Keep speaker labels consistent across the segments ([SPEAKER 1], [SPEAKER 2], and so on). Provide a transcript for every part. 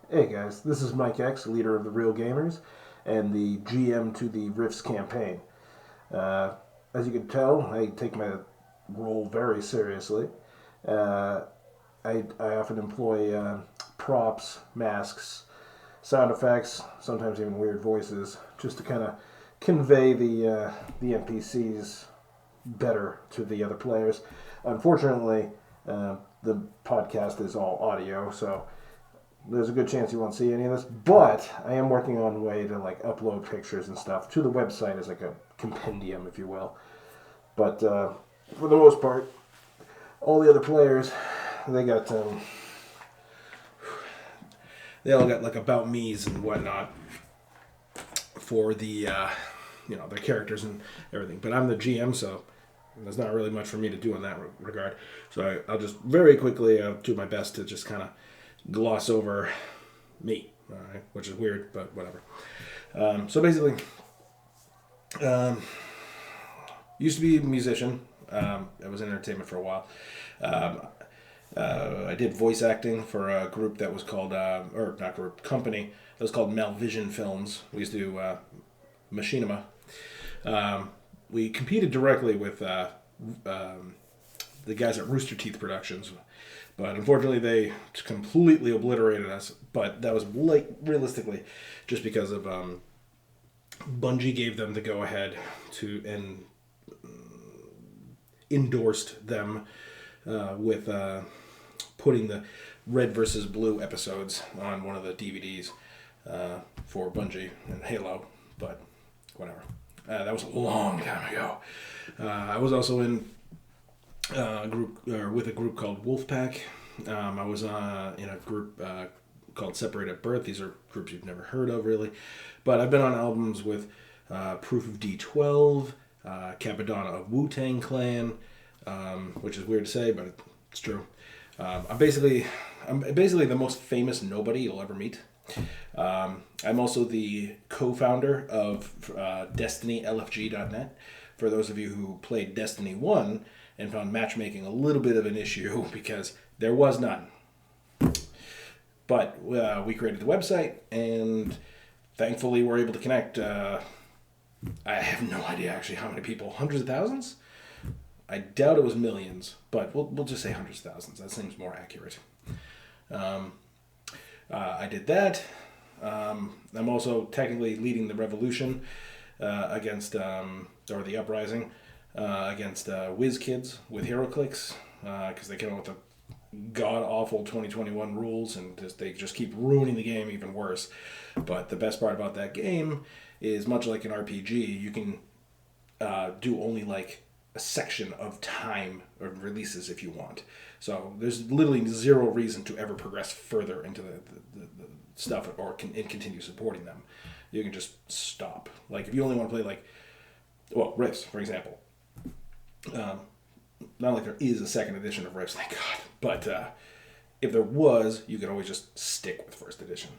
[SPEAKER 1] Hey guys, this is Mike X, leader of the Real Gamers, and the GM to the Rifts campaign. Uh, as you can tell, I take my role very seriously. Uh, I often employ props, masks, sound effects, sometimes even weird voices, just to kind of convey the NPCs better to the other players. Unfortunately, the podcast is all audio, so there's a good chance you won't see any of this, but I am working on a way to like upload pictures and stuff to the website as like a compendium, if you will. But for the most part, all the other players, they got they all got like about me's and whatnot for the their characters and everything. But I'm the GM, so there's not really much for me to do in that regard. So I'll just very quickly do my best to just kind of gloss over me, all right, which is weird, but whatever. So basically, um, used to be a musician. I was in entertainment for a while. Um, I did voice acting for a group that was called, or not group, company. It was called Malvision Films. We used to do Machinima. Um, we competed directly with the guys at Rooster Teeth Productions, but unfortunately they completely obliterated us. But that was like realistically just because of Bungie gave them the go ahead to and endorsed them with putting the Red versus Blue episodes on one of the DVDs for Bungie and Halo, but whatever. That was a long time ago. I was also in a group or with a group called Wolfpack. I was in a group called Separate at Birth. These are groups you've never heard of, really, but I've been on albums with Proof of D12, Capadonna of Wu Tang Clan, which is weird to say, but it's true. I'm basically the most famous nobody you'll ever meet. I'm also the co-founder of DestinyLFG.net. For those of you who played Destiny 1 and found matchmaking a little bit of an issue because there was none. But we created the website and thankfully we're able to connect. I have no idea actually how many people. Hundreds of thousands? I doubt it was millions, but we'll just say hundreds of thousands. That seems more accurate. I did that. I'm also technically leading the revolution against, or the uprising, against WizKids with HeroClix, because they came up with the god awful 2021 rules and they just keep ruining the game even worse. But the best part about that game is, much like an RPG, you can do only like a section of time or releases if you want. So there's literally zero reason to ever progress further into the stuff or continue supporting them. You can just stop. Like if you only want to play like, well, Rifts, for example. Not like there is a second edition of Rifts, thank God. But if there was, you could always just stick with first edition.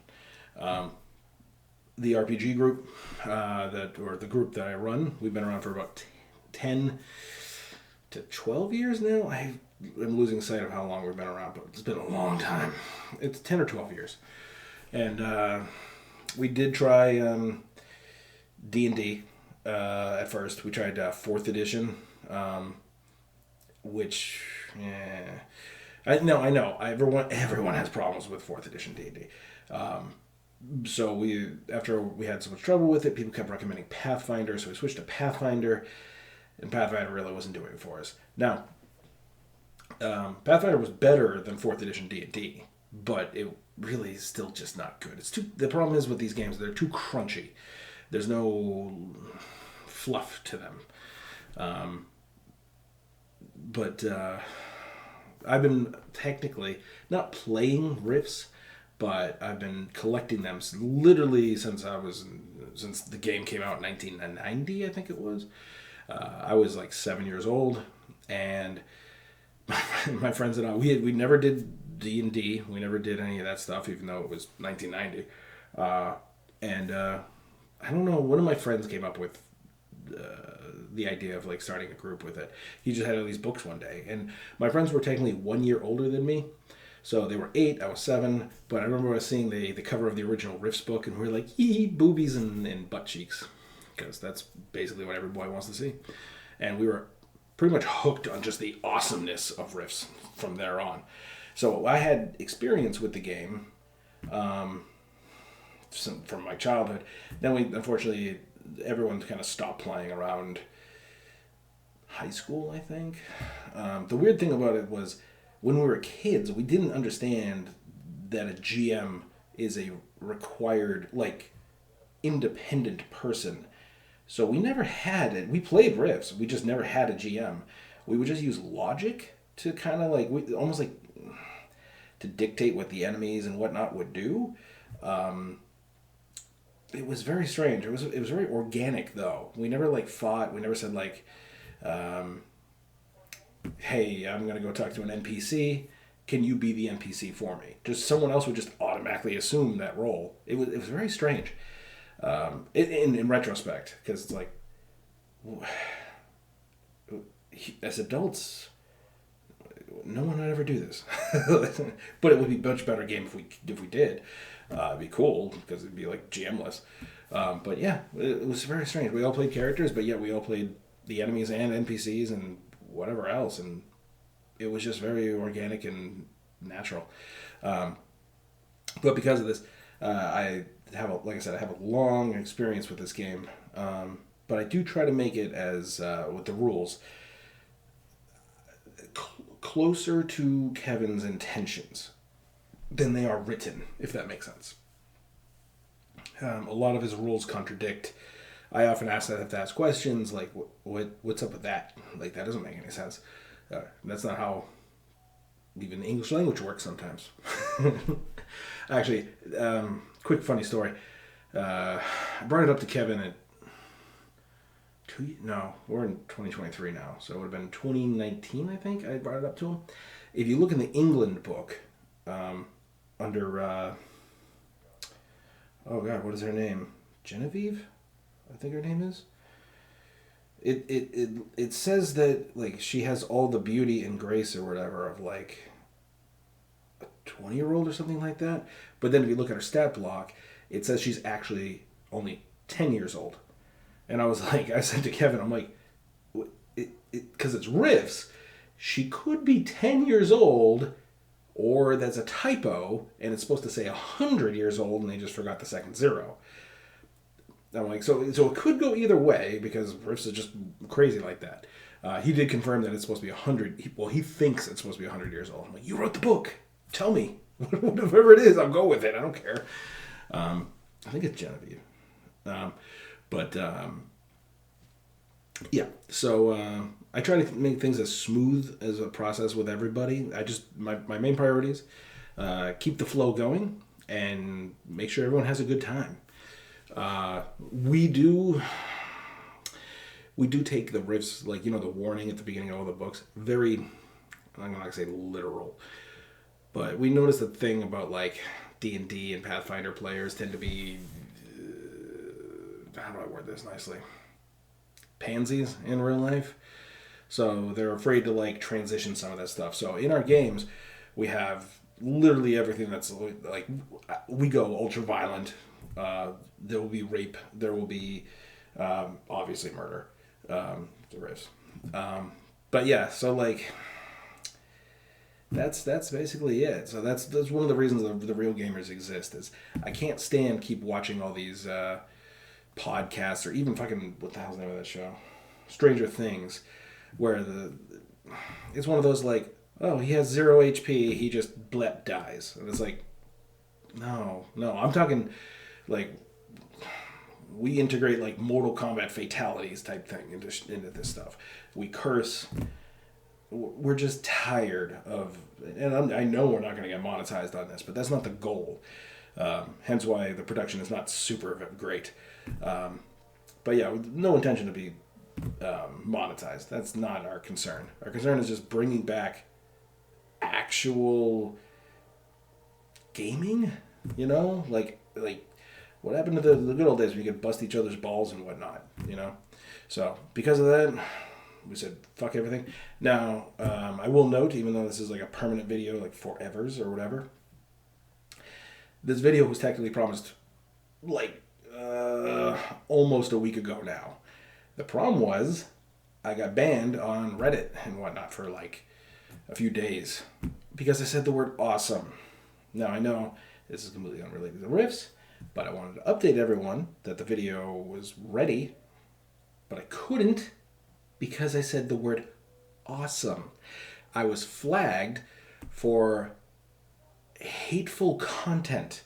[SPEAKER 1] The RPG group the group that I run, we've been around for about 10 to 12 years now. I'm losing sight of how long we've been around, but it's been a long time. It's 10 or 12 years. And we did try D&D at first. We tried 4th edition, which, I know. Everyone has problems with 4th edition D&D. So after we had so much trouble with it, people kept recommending Pathfinder, so we switched to Pathfinder, and Pathfinder really wasn't doing it for us. Now, Pathfinder was better than 4th edition D&D, but it really is still just not good. The problem is with these games, they're too crunchy. There's no fluff to them. But I've been technically not playing Rifts, but I've been collecting them literally since the game came out in 1990, I think it was. I was like 7 years old, and my friends and I, we never did D&D. We never did any of that stuff, even though it was 1990. And I don't know, one of my friends came up with the idea of like starting a group with it. He just had all these books one day, and my friends were technically 1 year older than me, So they were 8, I was 7, but I remember I was seeing the cover of the original Rifts book, and we were like, boobies and butt cheeks, because that's basically what every boy wants to see. And we were pretty much hooked on just the awesomeness of Rifts from there on. So I had experience with the game from my childhood. Then unfortunately, everyone kind of stopped playing around high school, I think. The weird thing about it was when we were kids, we didn't understand that a GM is a required, like, independent person. So we never had it. We played Rifts. We just never had a GM. We would just use logic to kind of like, almost like to dictate what the enemies and whatnot would do. It was very strange. It was very organic though. We never like fought. We never said like, hey, I'm gonna go talk to an NPC. Can you be the NPC for me? Just someone else would just automatically assume that role. It was very strange. In retrospect, because it's like, as adults, no one would ever do this. But it would be a much better game if we did. It'd be cool because it'd be like GM-less. But yeah, it was very strange. We all played characters, but yet we all played the enemies and NPCs and whatever else, and it was just very organic and natural. But because of this, I have a long experience with this game. But I do try to make it as with the rules closer to Kevin's intentions than they are written, if that makes sense. A lot of his rules contradict. I often have to ask questions like, what's up with that? Like, that doesn't make any sense. That's not how even the English language works sometimes. Actually, quick funny story. I brought it up to Kevin at we're in 2023 now, so it would have been 2019, I think. I brought it up to him. If you look in the England book, under oh god, what is her name? Genevieve, I think her name is. It says that like she has all the beauty and grace or whatever of like a 20-year-old or something like that. But then if you look at her stat block, it says she's actually only 10 years old. And I was like, I said to Kevin, I'm like, because it's Rifts, she could be 10 years old, or that's a typo, and it's supposed to say 100 years old, and they just forgot the second zero. I'm like, so it could go either way, because Rifts is just crazy like that. He did confirm that it's supposed to be 100. He thinks it's supposed to be 100 years old. I'm like, you wrote the book. Tell me. Whatever it is, I'll go with it. I don't care. I think it's Genevieve. Yeah, so I try to make things as smooth as a process with everybody. My main priorities, keep the flow going and make sure everyone has a good time. We do take the Rifts, like, the warning at the beginning of all the books, very, I'm not going to say literal, but we noticed the thing about like D&D and Pathfinder players tend to be, how do I word this nicely? Pansies in real life. So they're afraid to like transition some of that stuff. So in our games, we have literally everything that's like, we go ultra violent. There will be rape. There will be obviously murder. The Rifts. But yeah, so like that's basically it. So that's one of the reasons the Real Gamers exist, is I can't keep watching all these podcasts, or even fucking, what the hell's the name of that show? Stranger Things, where it's one of those like, oh, he has 0 HP, he just dies. And it's like, no, I'm talking like, we integrate like Mortal Kombat fatalities type thing into this stuff. We curse. We're just tired of, and I know we're not going to get monetized on this, but that's not the goal. Hence why the production is not super great. But yeah, no intention to be monetized. That's not our concern. Our concern is just bringing back actual gaming. Like what happened to the good old days when you could bust each other's balls and whatnot. So because of that, we said fuck everything. Now, I will note, even though this is like a permanent video, like forevers or whatever, this video was technically promised like almost a week ago now. The problem was I got banned on Reddit and whatnot for like a few days because I said the word awesome. Now, I know this is completely unrelated to Riffs, but I wanted to update everyone that the video was ready, but I couldn't because I said the word awesome. I was flagged for hateful content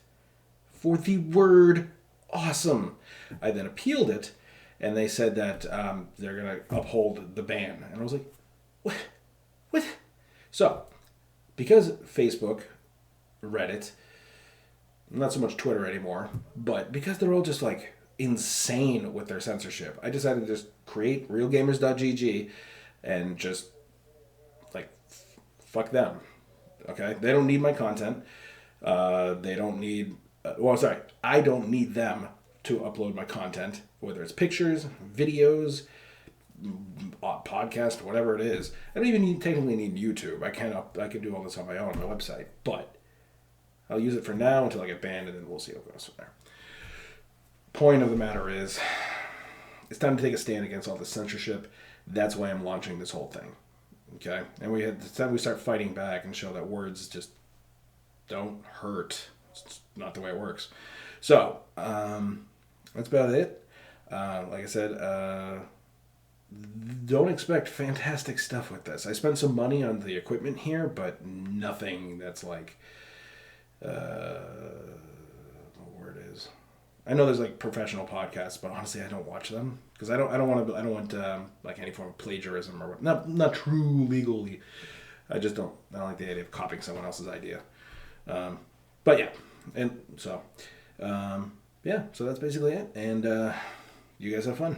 [SPEAKER 1] for the word awesome. I then appealed it, and they said that they're going to uphold the ban. And I was like, what? What? So, because Facebook, Reddit, not so much Twitter anymore, but because they're all just like insane with their censorship, I decided to just create realgamers.gg and just like fuck them. Okay? They don't need my content. They don't need I don't need them to upload my content, whether it's pictures, videos, podcast, whatever it is. I don't even technically need YouTube. I can do all this on my own, on my website, but I'll use it for now until I get banned, and then we'll see how it goes from there. Point of the matter is, it's time to take a stand against all this censorship. That's why I'm launching this whole thing. Okay? And it's time we start fighting back and show that words just don't hurt. It's not the way it works. So, that's about it. Like I said, don't expect fantastic stuff with this. I spent some money on the equipment here, but nothing that's like, what word is? I know there's like professional podcasts, but honestly, I don't watch them because I don't want like any form of plagiarism or not true legally. I don't like the idea of copying someone else's idea. But yeah, and so, so that's basically it. And you guys have fun.